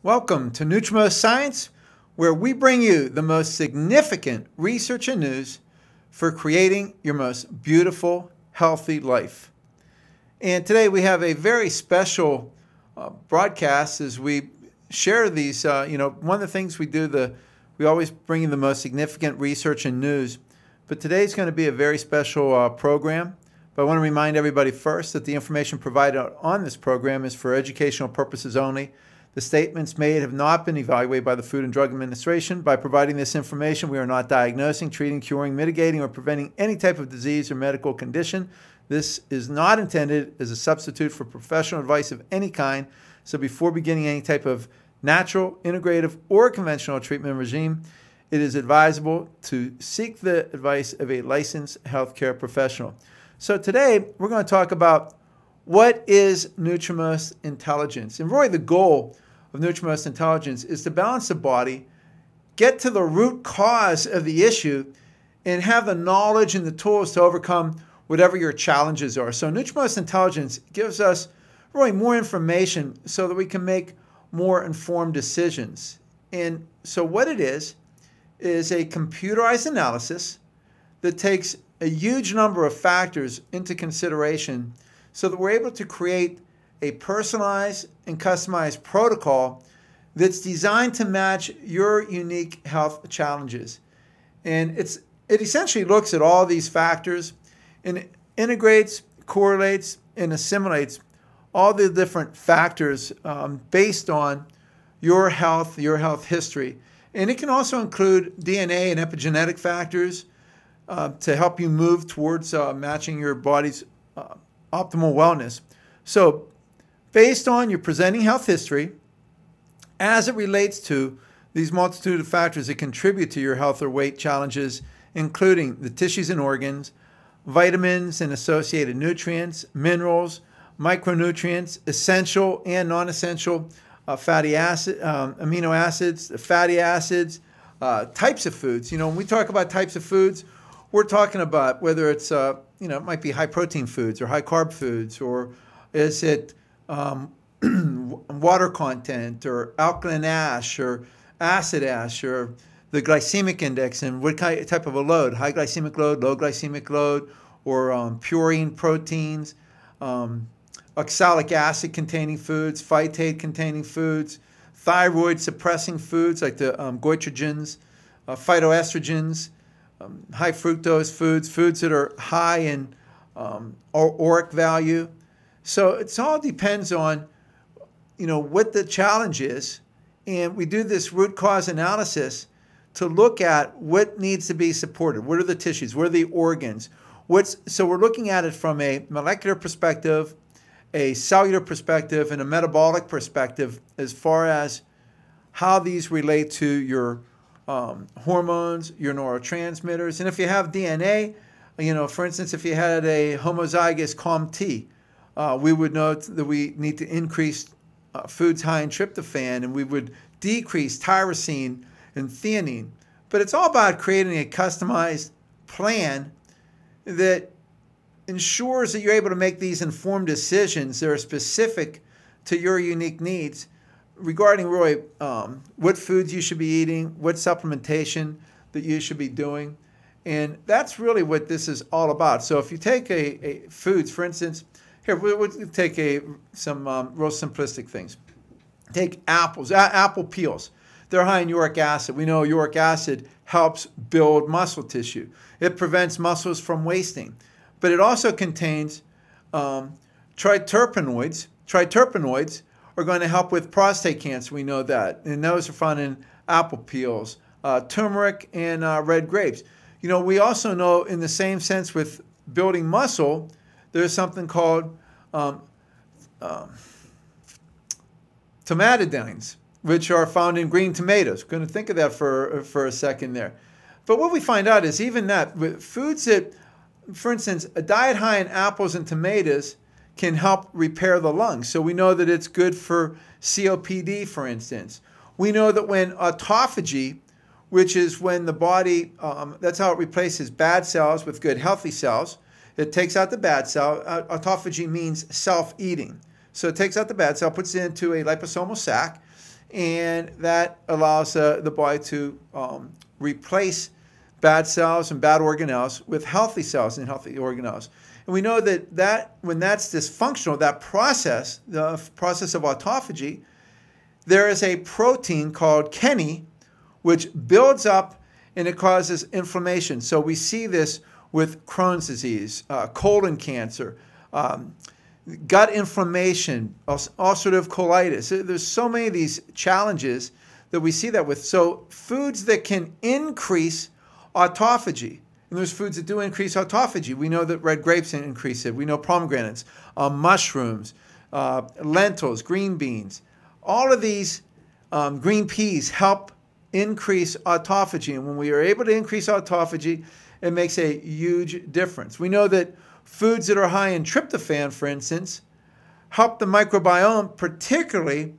Welcome to NutriMost Science, where we bring you the most significant research and news for creating your most beautiful, healthy life. And today we have a very special broadcast as we share these. One of the things we do, we always bring you the most significant research and news. But today's going to be a very special program. But I want to remind everybody first that the information provided on this program is for educational purposes only. The statements made have not been evaluated by the Food and Drug Administration. By providing this information, we are not diagnosing, treating, curing, mitigating, or preventing any type of disease or medical condition. This is not intended as a substitute for professional advice of any kind. So before beginning any type of natural, integrative, or conventional treatment regime, it is advisable to seek the advice of a licensed healthcare professional. So today, we're going to talk about what is NutriMost intelligence. And really the goal of NutriMost intelligence is to balance the body, get to the root cause of the issue, and have the knowledge and the tools to overcome whatever your challenges are. So NutriMost intelligence gives us really more information so that we can make more informed decisions. And so what it is a computerized analysis that takes a huge number of factors into consideration so that we're able to create a personalized and customized protocol that's designed to match your unique health challenges. And it essentially looks at all these factors and it integrates, correlates, and assimilates all the different factors based on your health history. And it can also include DNA and epigenetic factors to help you move towards matching your body's optimal wellness. So based on your presenting health history, as it relates to these multitude of factors that contribute to your health or weight challenges, including the tissues and organs, vitamins and associated nutrients, minerals, micronutrients, essential and non-essential fatty acid, amino acids, fatty acids, types of foods. When we talk about types of foods, we're talking about whether it's, it might be high protein foods or high carb foods, or is it water content or alkaline ash or acid ash, or the glycemic index and what type of a load, high glycemic load, low glycemic load, or purine proteins, oxalic acid containing foods, phytate containing foods, thyroid suppressing foods like the goitrogens, phytoestrogens, high fructose foods that are high in auric value. So it all depends on, what the challenge is. And we do this root cause analysis to look at what needs to be supported. What are the tissues? What are the organs? So we're looking at it from a molecular perspective, a cellular perspective, and a metabolic perspective as far as how these relate to your hormones, your neurotransmitters. And if you have DNA, for instance, if you had a homozygous COMT, we would note that we need to increase foods high in tryptophan, and we would decrease tyrosine and theanine. But it's all about creating a customized plan that ensures that you're able to make these informed decisions that are specific to your unique needs regarding really what foods you should be eating, what supplementation that you should be doing. And that's really what this is all about. So if you take a foods, for instance, here, we'll take some real simplistic things. Take apples, apple peels. They're high in uric acid. We know uric acid helps build muscle tissue. It prevents muscles from wasting. But it also contains triterpenoids. Triterpenoids are going to help with prostate cancer. We know that. And those are found in apple peels, turmeric, and red grapes. We also know in the same sense with building muscle, there's something called tomatidines, which are found in green tomatoes. We're going to think of that for a second there. But what we find out is even that with foods that, for instance, a diet high in apples and tomatoes can help repair the lungs. So we know that it's good for COPD, for instance. We know that when autophagy, which is when the body, that's how it replaces bad cells with good healthy cells. It takes out the bad cell. Autophagy means self-eating. So it takes out the bad cell, puts it into a liposomal sac, and that allows the body to replace bad cells and bad organelles with healthy cells and healthy organelles. And we know that when that's dysfunctional, that process, the process of autophagy, there is a protein called Kenny, which builds up and it causes inflammation. So we see this with Crohn's disease, colon cancer, gut inflammation, ulcerative colitis. There's so many of these challenges that we see that with. So foods that can increase autophagy, and there's foods that do increase autophagy. We know that red grapes increase it. We know pomegranates, mushrooms, lentils, green beans. All of these green peas help increase autophagy. And when we are able to increase autophagy, it makes a huge difference. We know that foods that are high in tryptophan, for instance, help the microbiome, particularly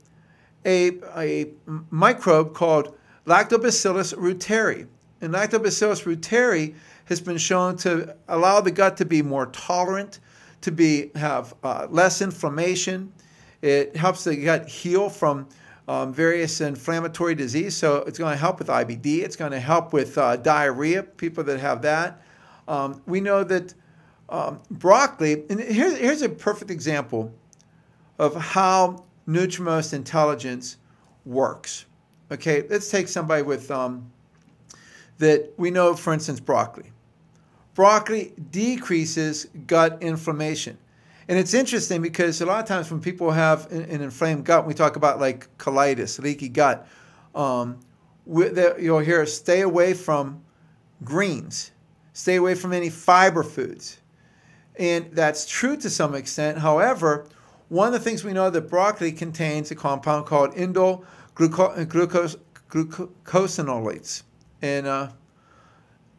a microbe called Lactobacillus reuteri. And Lactobacillus reuteri has been shown to allow the gut to be more tolerant, to have less inflammation. It helps the gut heal from various inflammatory disease. So it's going to help with IBD. It's going to help with diarrhea, people that have that. We know that broccoli, and here's a perfect example of how NutriMost intelligence works. Okay, let's take somebody with that we know, for instance, broccoli. Broccoli decreases gut inflammation. And it's interesting because a lot of times when people have an inflamed gut, we talk about like colitis, leaky gut, you'll hear stay away from greens, stay away from any fiber foods. And that's true to some extent. However, one of the things we know that broccoli contains a compound called indole glucosinolates. And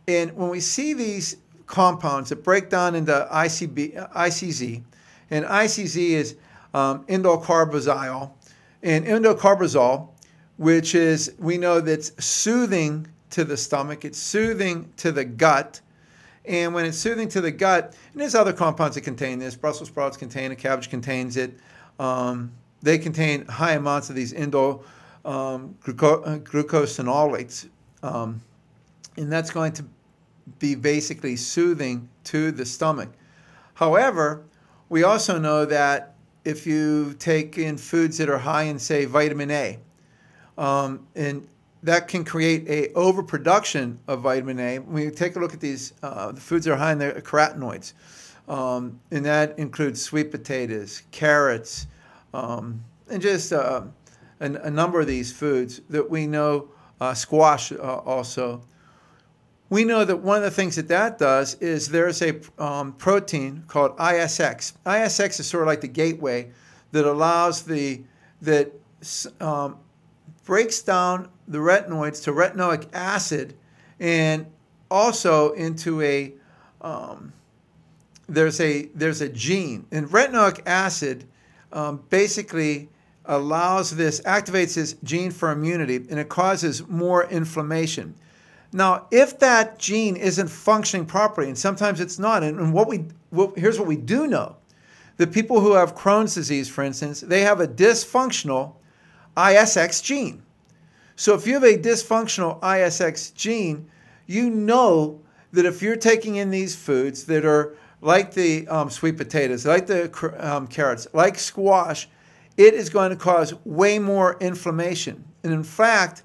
when we see these compounds that break down into ICZ, and ICZ is indole-carbazole, and indole-carbazole, which is, we know that's soothing to the stomach, it's soothing to the gut, and when it's soothing to the gut, and there's other compounds that contain this, Brussels sprouts contain it, cabbage contains it, they contain high amounts of these indole glucosinolates, and that's going to be basically soothing to the stomach. However, we also know that if you take in foods that are high in, say, vitamin A, and that can create a overproduction of vitamin A. When you take a look at these, the foods that are high in the carotenoids, and that includes sweet potatoes, carrots, and just a number of these foods that we know, squash also. We know that one of the things that does is there's a protein called ISX. ISX is sort of like the gateway that allows breaks down the retinoids to retinoic acid, and also into there's a gene. And retinoic acid basically activates this gene for immunity, and it causes more inflammation. Now, if that gene isn't functioning properly, and sometimes it's not, and here's what we do know. The people who have Crohn's disease, for instance, they have a dysfunctional ISX gene. So if you have a dysfunctional ISX gene, you know that if you're taking in these foods that are like the sweet potatoes, like the carrots, like squash, it is going to cause way more inflammation. And in fact,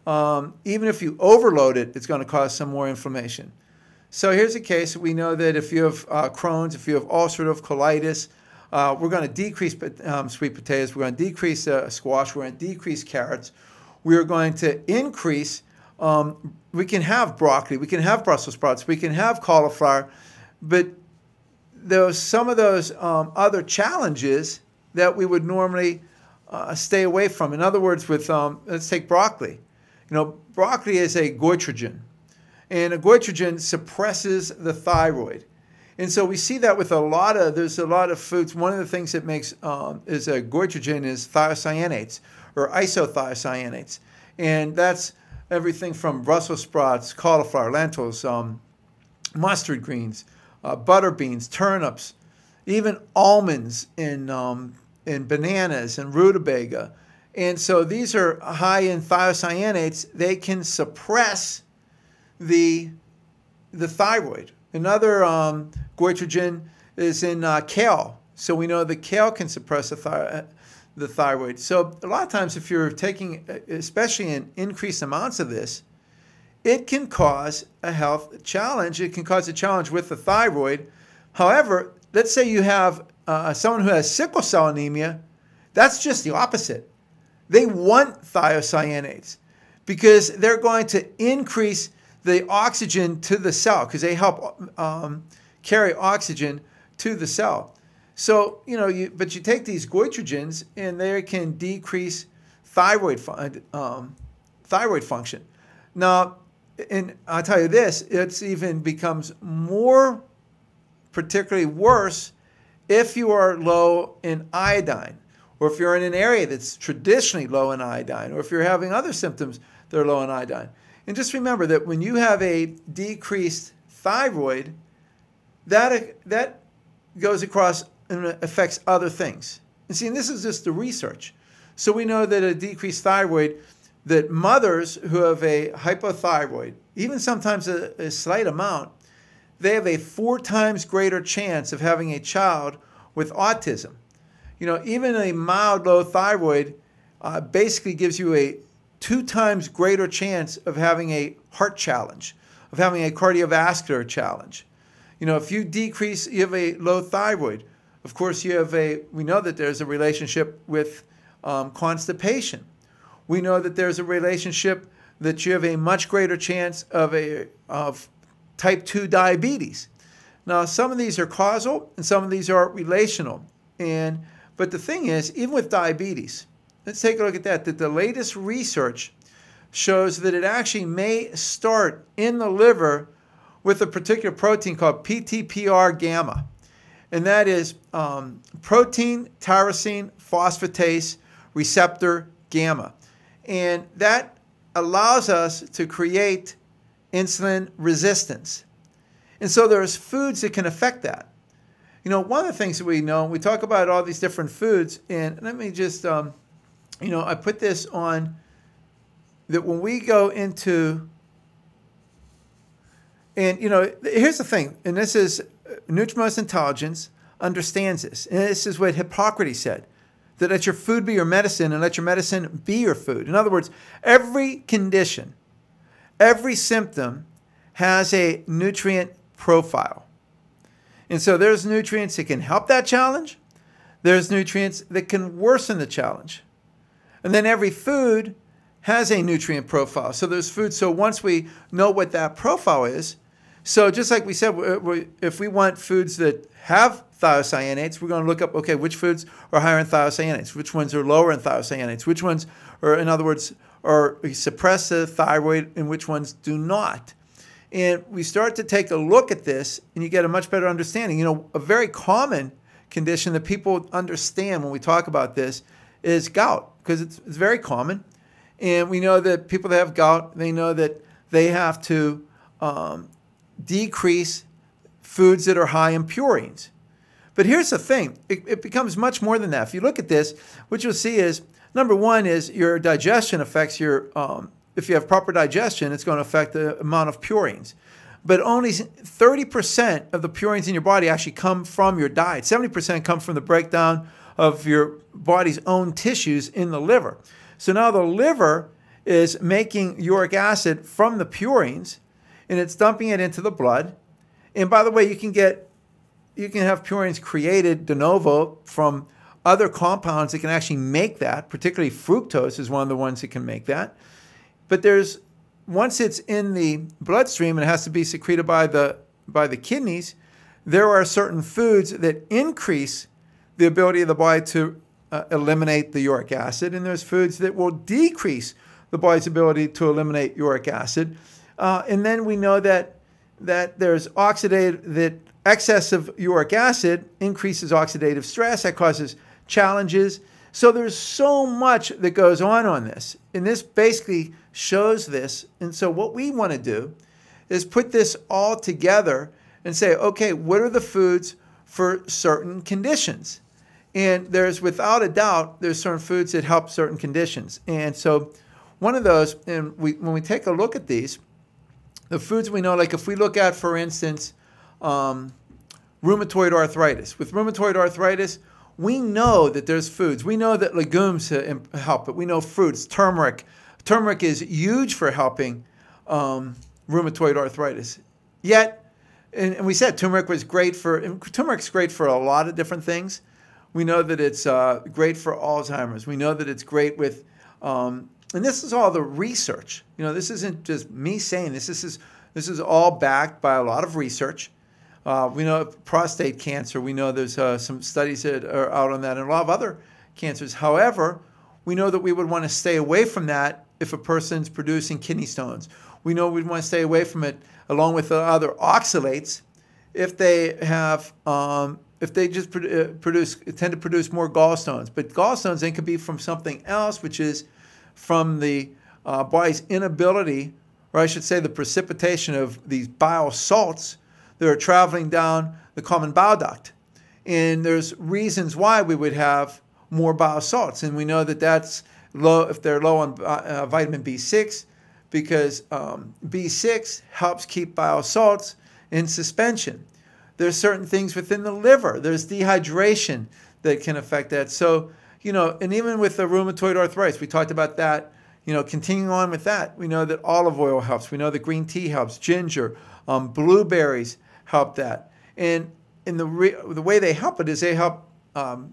even if you overload it, it's going to cause some more inflammation. So here's a case. We know that if you have Crohn's, if you have ulcerative colitis, we're going to decrease sweet potatoes, we're going to decrease squash, we're going to decrease carrots, we're going to increase, we can have broccoli, we can have Brussels sprouts, we can have cauliflower, but some of those other challenges that we would normally stay away from. In other words, let's take broccoli. You know, broccoli is a goitrogen, and a goitrogen suppresses the thyroid. And so we see that with there's a lot of foods. One of the things that makes is a goitrogen is thiocyanates or isothiocyanates. And that's everything from Brussels sprouts, cauliflower, lentils, mustard greens, butter beans, turnips, even almonds and bananas and rutabaga. And so these are high in thiocyanates. They can suppress the thyroid. Another goitrogen is in kale. So we know the kale can suppress the thyroid. So a lot of times if you're taking, especially in increased amounts of this, it can cause a health challenge. It can cause a challenge with the thyroid. However, let's say you have someone who has sickle cell anemia. That's just the opposite. They want thiocyanates because they're going to increase the oxygen to the cell because they help carry oxygen to the cell. So, but you take these goitrogens and they can decrease thyroid function. Now, and I'll tell you this, it's even becomes more particularly worse if you are low in iodine, or if you're in an area that's traditionally low in iodine, or if you're having other symptoms that are low in iodine. And just remember that when you have a decreased thyroid, that goes across and affects other things. And see, and this is just the research. So we know that a decreased thyroid, that mothers who have a hypothyroid, even sometimes a slight amount, they have a 4 times greater chance of having a child with autism. Even a mild low thyroid basically gives you a 2 times greater chance of having a heart challenge, of having a cardiovascular challenge. If you have a low thyroid, of course we know that there's a relationship with constipation. We know that there's a relationship that you have a much greater chance of type 2 diabetes. Now, some of these are causal and some of these are relational. But the thing is, even with diabetes, let's take a look at that the latest research shows that it actually may start in the liver with a particular protein called PTPR gamma. And that is protein tyrosine phosphatase receptor gamma. And that allows us to create insulin resistance. And so there's foods that can affect that. One of the things that we know, we talk about all these different foods, and let me just, I put this on, that when we go into, and, here's the thing, and this is, NutriMost Intelligence understands this, and this is what Hippocrates said, that let your food be your medicine and let your medicine be your food. In other words, every condition, every symptom has a nutrient profile. And so there's nutrients that can help that challenge. There's nutrients that can worsen the challenge. And then every food has a nutrient profile. So there's food. So once we know what that profile is, so just like we said, if we want foods that have thiocyanates, we're going to look up, okay, which foods are higher in thiocyanates, which ones are lower in thiocyanates, which ones are, in other words, suppress the thyroid and which ones do not. And we start to take a look at this and you get a much better understanding. A very common condition that people understand when we talk about this is gout, because it's very common. And we know that people that have gout, they know that they have to decrease foods that are high in purines. But here's the thing, it becomes much more than that. If you look at this, what you'll see is, number one is your digestion affects your, if you have proper digestion, it's going to affect the amount of purines. But only 30% of the purines in your body actually come from your diet. 70% come from the breakdown of your body's own tissues in the liver. So now the liver is making uric acid from the purines, and it's dumping it into the blood. And by the way, you can have purines created de novo from other compounds that can actually make that, particularly fructose is one of the ones that can make that. But once it's in the bloodstream and it has to be secreted by the kidneys, there are certain foods that increase the ability of the body to eliminate the uric acid, and there's foods that will decrease the body's ability to eliminate uric acid. And then we know that there's that excess of uric acid increases oxidative stress. That causes challenges. So there's so much that goes on this. And this basically shows this. And so what we want to do is put this all together and say, okay, what are the foods for certain conditions? And there's, without a doubt, there's certain foods that help certain conditions. And so one of those, and when we take a look at these, the foods we know, like if we look at, for instance, rheumatoid arthritis. With rheumatoid arthritis, we know that there's foods. We know that legumes help it. We know fruits, turmeric. Turmeric is huge for helping rheumatoid arthritis. Yet, and we said turmeric's great for a lot of different things. We know that it's great for Alzheimer's. We know that it's great with, and this is all the research. You know, this isn't just me saying this. This is all backed by a lot of research. We know prostate cancer. We know there's some studies that are out on that, and a lot of other cancers. However, we know that we would want to stay away from that if a person's producing kidney stones. We know we'd want to stay away from it along with the other oxalates if they have, if they just tend to produce more gallstones. But gallstones then could be from something else, which is from the body's inability, or I should say the precipitation of these bile salts that are traveling down the common bile duct. And there's reasons why we would have more bile salts. And we know that that's low if they're low on vitamin B6, because B6 helps keep bile salts in suspension. There's certain things within the liver. There's dehydration that can affect that. So, you know, and even with the rheumatoid arthritis, we talked about that. You know, continuing on with that, we know that olive oil helps. We know that green tea helps. Ginger, blueberries help that. And the way they help it is they help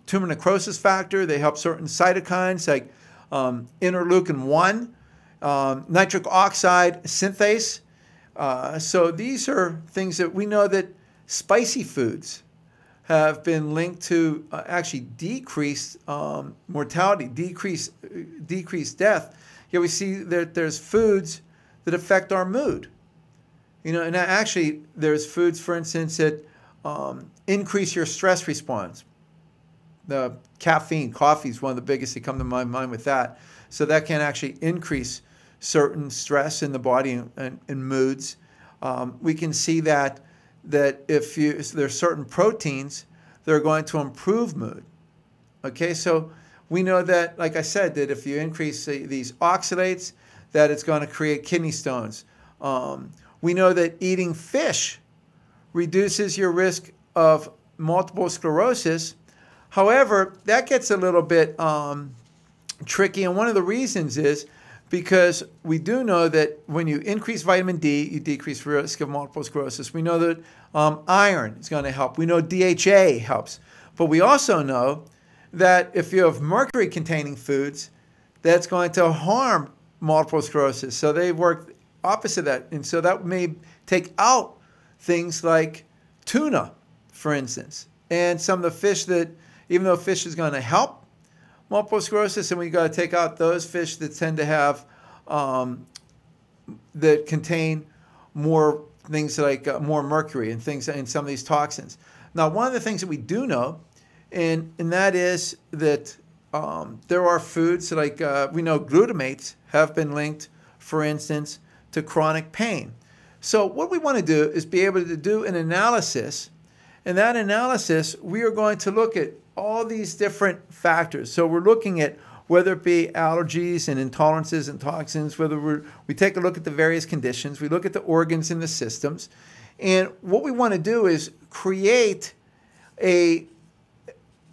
tumor necrosis factor. They help certain cytokines like interleukin-1, nitric oxide synthase. So these are things that we know that spicy foods have been linked to actually decreased mortality, decreased death. Yet we see that there's foods that affect our mood. You know, and actually there's foods, for instance, that increase your stress response. The caffeine, coffee is one of the biggest that come to my mind with that. So that can actually increase certain stress in the body and moods. We can see that if there's certain proteins that are going to improve mood. Okay, so we know that, like I said, that if you increase these oxalates, that it's going to create kidney stones. We know that eating fish reduces your risk of multiple sclerosis. However, that gets a little bit tricky, and one of the reasons is because we do know that when you increase vitamin D, you decrease risk of multiple sclerosis. We know that iron is going to help. We know DHA helps. But we also know that if you have mercury-containing foods, that's going to harm multiple sclerosis. So they work opposite of that. And so that may take out things like tuna, for instance, and some of the fish that, even though fish is going to help multiple sclerosis, and we got to take out those fish that tend to have, that contain more things like more mercury and things and some of these toxins. Now, one of the things that we do know, and that is that there are foods like we know glutamates have been linked, for instance, to chronic pain. So what we want to do is be able to do an analysis. In that analysis, we are going to look at all these different factors. So we're looking at whether it be allergies and intolerances and toxins, whether we take a look at the various conditions, we look at the organs and the systems. And what we want to do is create a,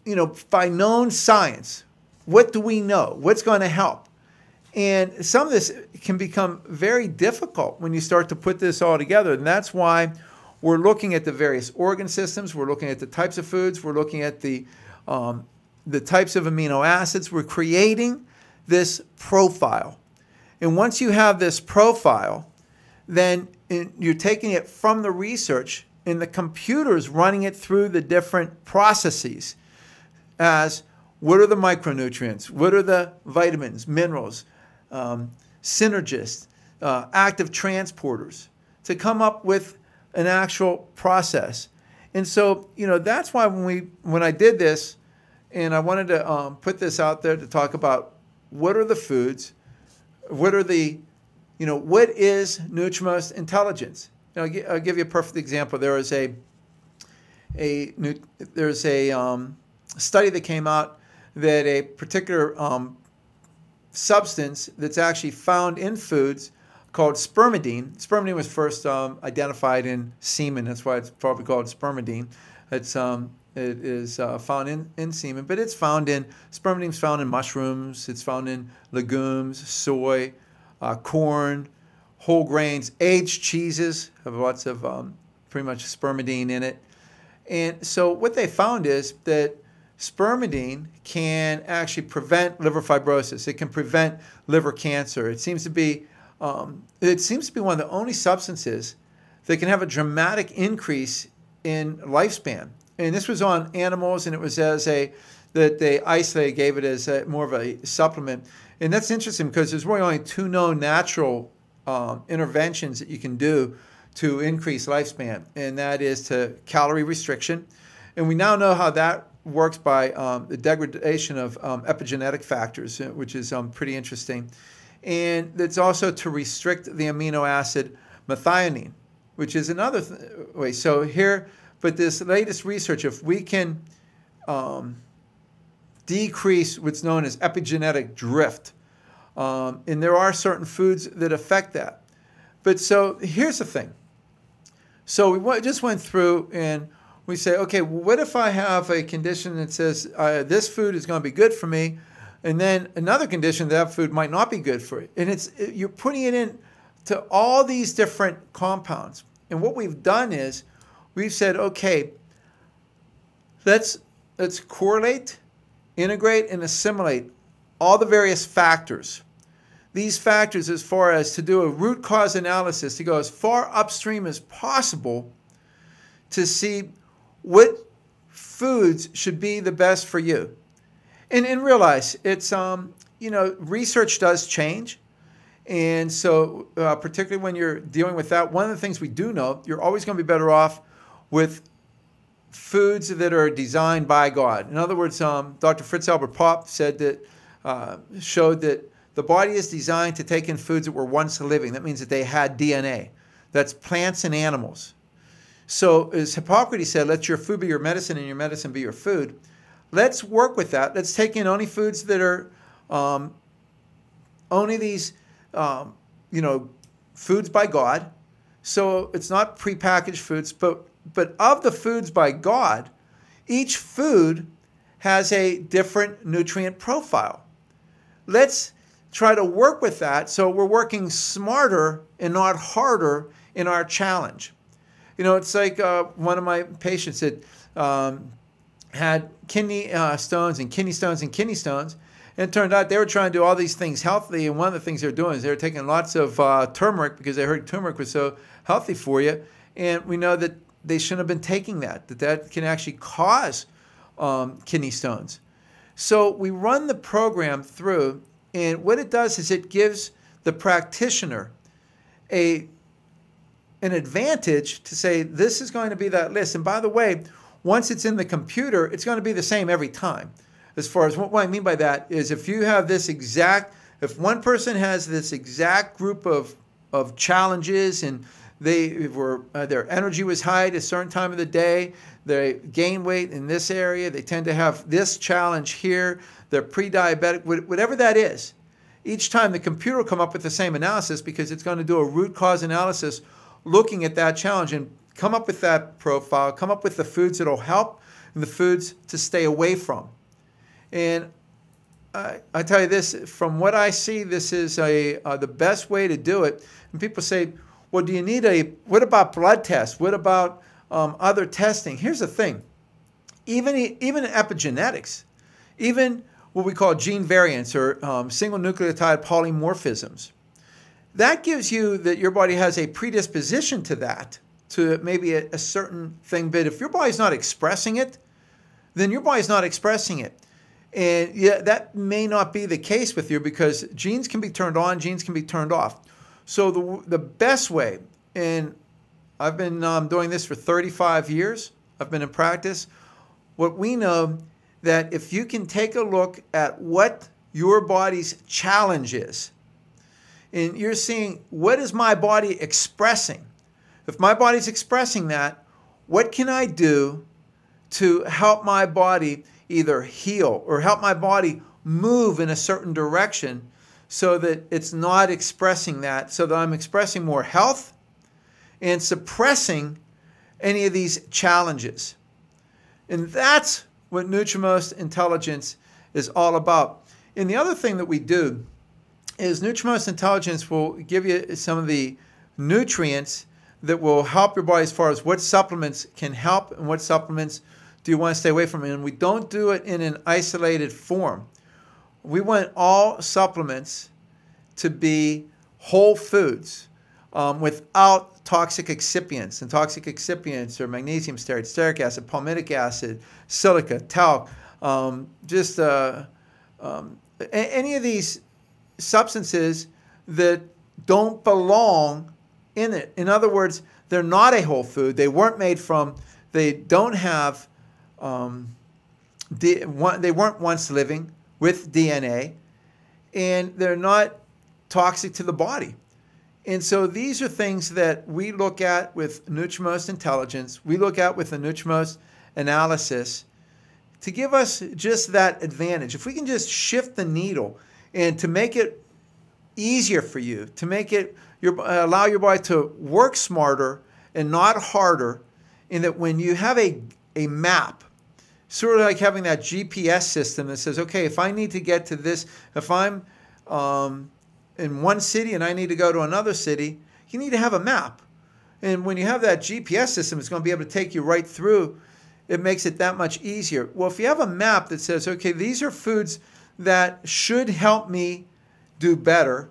you know, by known science, what do we know? What's going to help? And some of this can become very difficult when you start to put this all together. And that's why we're looking at the various organ systems. We're looking at the types of foods. We're looking at the types of amino acids. We're creating this profile. And once you have this profile, then you're taking it from the research, and the computer's running it through the different processes as what are the micronutrients, what are the vitamins, minerals, synergists, active transporters, to come up with an actual process. And so, you know, that's why when I did this, and I wanted to put this out there to talk about what are the foods, what are the, you know, what is NutriMost intelligence? You know, I'll give you a perfect example. There's a study that came out that a particular substance that's actually found in foods called spermidine. Spermidine was first identified in semen. That's why it's probably called spermidine. It is found in semen, but spermidine's found in mushrooms. It's found in legumes, soy, corn, whole grains, aged cheeses have lots of pretty much spermidine in it. And so what they found is that spermidine can actually prevent liver fibrosis. It can prevent liver cancer. It seems to be one of the only substances that can have a dramatic increase in lifespan. And this was on animals, and it was that they isolated, gave it as more of a supplement. And that's interesting because there's really only two known natural interventions that you can do to increase lifespan, and that is to calorie restriction. And we now know how that works by the degradation of epigenetic factors, which is pretty interesting. And it's also to restrict the amino acid methionine, which is another way. So here, but this latest research, if we can decrease what's known as epigenetic drift, and there are certain foods that affect that. But so here's the thing. So we just went through and we say, okay, what if I have a condition that says this food is going to be good for me, and then another condition that food might not be good for you? And you're putting it in to all these different compounds. And what we've done is we've said, okay, let's correlate, integrate, and assimilate all the various factors. These factors, as far as to do a root cause analysis, to go as far upstream as possible to see what foods should be the best for you. And realize it's, research does change. And so particularly when you're dealing with that, one of the things we do know, you're always going to be better off with foods that are designed by God. In other words, Dr. Fritz Albert Popp said that, showed that the body is designed to take in foods that were once living. That means that they had DNA. That's plants and animals. So as Hippocrates said, let your food be your medicine and your medicine be your food. Let's work with that. Let's take in only foods that are only these, foods by God. So it's not prepackaged foods, but of the foods by God, each food has a different nutrient profile. Let's try to work with that so we're working smarter and not harder in our challenge. It's like one of my patients that had kidney stones and kidney stones and kidney stones. And it turned out they were trying to do all these things healthily. And one of the things they were doing is they were taking lots of turmeric because they heard turmeric was so healthy for you. And we know that they shouldn't have been taking that can actually cause kidney stones. So we run the program through, and what it does is it gives the practitioner an advantage to say, this is going to be that list. And by the way, once it's in the computer, it's going to be the same every time. As far as what I mean by that is if one person has this exact group of challenges and their energy was high at a certain time of the day, they gain weight in this area, they tend to have this challenge here, they're pre-diabetic, whatever that is, each time the computer will come up with the same analysis because it's going to do a root cause analysis looking at that challenge and come up with that profile, come up with the foods that will help and the foods to stay away from. And I tell you this, from what I see, this is the best way to do it. And people say, well, do you need what about blood tests? What about other testing? Here's the thing. Even epigenetics, even what we call gene variants or single nucleotide polymorphisms, that gives you that your body has a predisposition to that, to maybe a certain thing. But if your body's not expressing it, then your body's not expressing it. And yeah, that may not be the case with you because genes can be turned on, genes can be turned off. So the best way, and I've been doing this for 35 years, I've been in practice, what we know that if you can take a look at what your body's challenge is, and you're seeing what is my body expressing? If my body's expressing that, what can I do to help my body either heal or help my body move in a certain direction so that it's not expressing that, so that I'm expressing more health and suppressing any of these challenges. And that's what NutriMost Intelligence is all about. And the other thing that we do is NutriMost Intelligence will give you some of the nutrients that will help your body as far as what supplements can help and what supplements do you want to stay away from. And we don't do it in an isolated form. We want all supplements to be whole foods without toxic excipients. And toxic excipients are magnesium stearate, stearic acid, palmitic acid, silica, talc, any of these substances that don't belong in it. In other words, they're not a whole food. They weren't made from, they don't have, they weren't once living with DNA, and they're not toxic to the body. And so these are things that we look at with NutriMost Intelligence, we look at with the NutriMost analysis to give us just that advantage. If we can just shift the needle and to make it easier for you, to make it allow your body to work smarter and not harder, in that when you have a map, sort of like having that GPS system that says, okay, if I need to get to this, if I'm in one city and I need to go to another city, you need to have a map. And when you have that GPS system, it's going to be able to take you right through. It makes it that much easier. Well, if you have a map that says, okay, these are foods that should help me do better,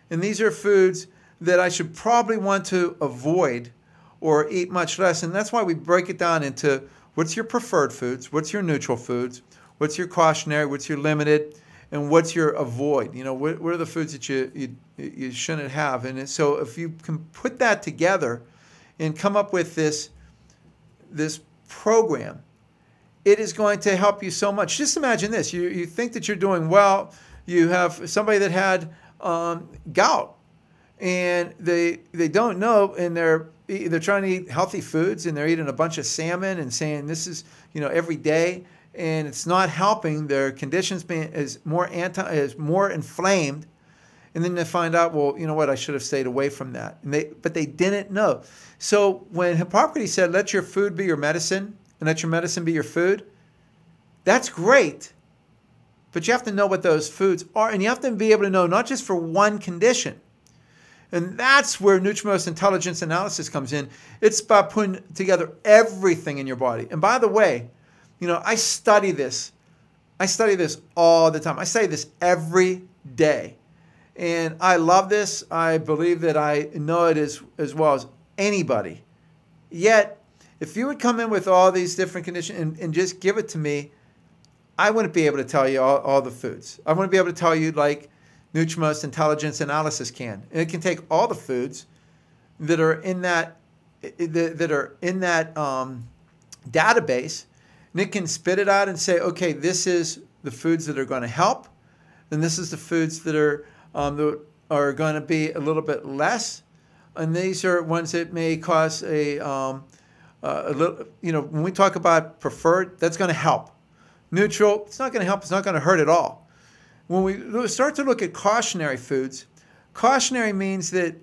and these are foods that I should probably want to avoid or eat much less. And that's why we break it down into what's your preferred foods, what's your neutral foods, what's your cautionary, what's your limited, and what's your avoid. You know, what are the foods that you shouldn't have? And so if you can put that together and come up with this program, it is going to help you so much. Just imagine this. You think that you're doing well. You have somebody that had gout, and they don't know, and they're trying to eat healthy foods, and they're eating a bunch of salmon and saying this is, every day, and it's not helping. Their conditions is more inflamed, and then they find out, well, you know what, I should have stayed away from that. But they didn't know. So when Hippocrates said, let your food be your medicine and let your medicine be your food, that's great. But you have to know what those foods are, and you have to be able to know not just for one condition. And that's where NutriMost Intelligence Analysis comes in. It's about putting together everything in your body. And by the way, I study this. I study this all the time. I study this every day. And I love this. I believe that I know it as well as anybody. Yet, if you would come in with all these different conditions and just give it to me, I wouldn't be able to tell you all the foods. I wouldn't be able to tell you like NutriMost Intelligence Analysis can. And it can take all the foods that are in that database, and it can spit it out and say, okay, this is the foods that are going to help, and this is the foods that are going to be a little bit less, and these are ones that may cause a little. When we talk about preferred, that's going to help. Neutral, it's not going to help. It's not going to hurt at all. When we start to look at cautionary foods, cautionary means that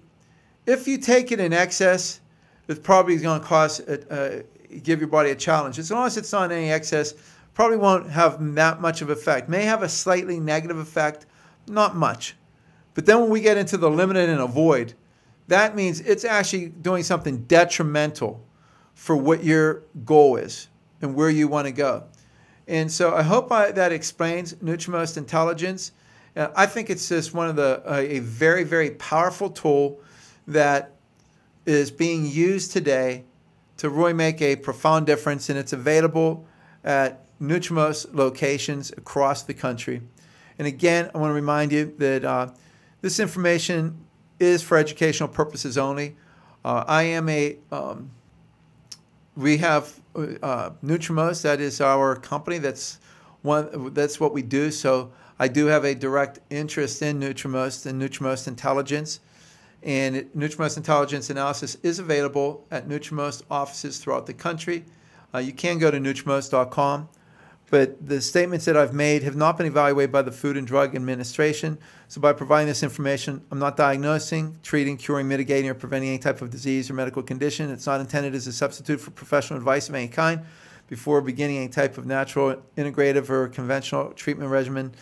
if you take it in excess, it's probably going to give your body a challenge. As long as it's not any excess, probably won't have that much of effect. May have a slightly negative effect, not much. But then when we get into the limited and avoid, that means it's actually doing something detrimental for what your goal is and where you want to go. And so I hope that explains NutriMost Intelligence. I think it's just one of a very, very powerful tool that is being used today to really make a profound difference, and it's available at NutriMost locations across the country. And again, I want to remind you that this information is for educational purposes only. We have NutriMost. That is our company. That's what we do. So I do have a direct interest in NutriMost and NutriMost Intelligence. And NutriMost Intelligence Analysis is available at NutriMost offices throughout the country. You can go to NutriMost.com, but the statements that I've made have not been evaluated by the Food and Drug Administration. So by providing this information, I'm not diagnosing, treating, curing, mitigating, or preventing any type of disease or medical condition. It's not intended as a substitute for professional advice of any kind. Before beginning any type of natural, integrative, or conventional treatment regimen,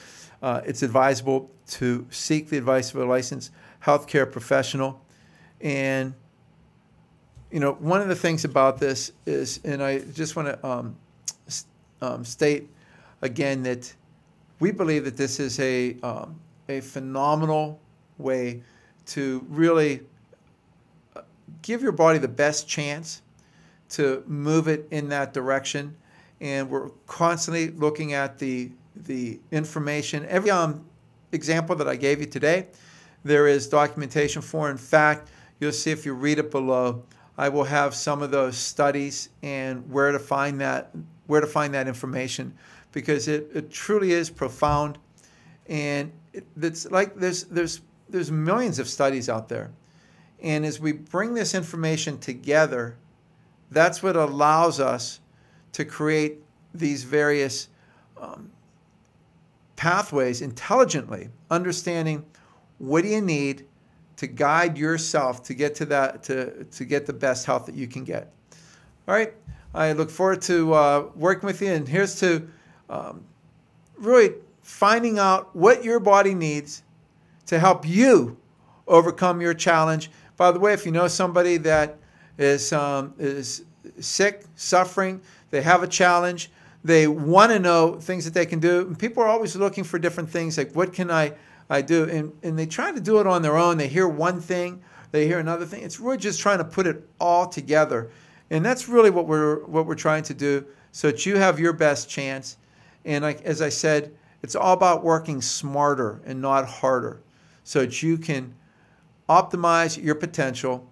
it's advisable to seek the advice of a licensed healthcare professional. And one of the things about this is, and I just want to state again that we believe that this is a phenomenal way to really give your body the best chance to move it in that direction. And we're constantly looking at the information. Every example that I gave you today, there is documentation for. In fact, you'll see if you read it below, I will have some of those studies and where to find that information, because it truly is profound. And it's like there's millions of studies out there. And as we bring this information together, that's what allows us to create these various pathways intelligently, understanding what do you need to guide yourself to get to that, to get the best health that you can get. All right, I look forward to working with you, and here's to really finding out what your body needs to help you overcome your challenge. By the way, if you know somebody that is sick, suffering, they have a challenge, they want to know things that they can do. And people are always looking for different things, like what can I do? And they try to do it on their own. They hear one thing, they hear another thing. It's really just trying to put it all together. And that's really what we're trying to do, so that you have your best chance. And as I said, it's all about working smarter and not harder, so that you can optimize your potential.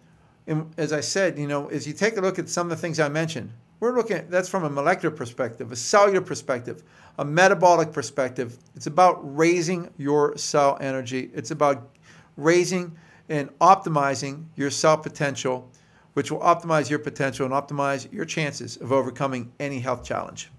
And as I said, as you take a look at some of the things I mentioned, we're looking at that's from a molecular perspective, a cellular perspective, a metabolic perspective. It's about raising your cell energy. It's about raising and optimizing your cell potential, which will optimize your potential and optimize your chances of overcoming any health challenge.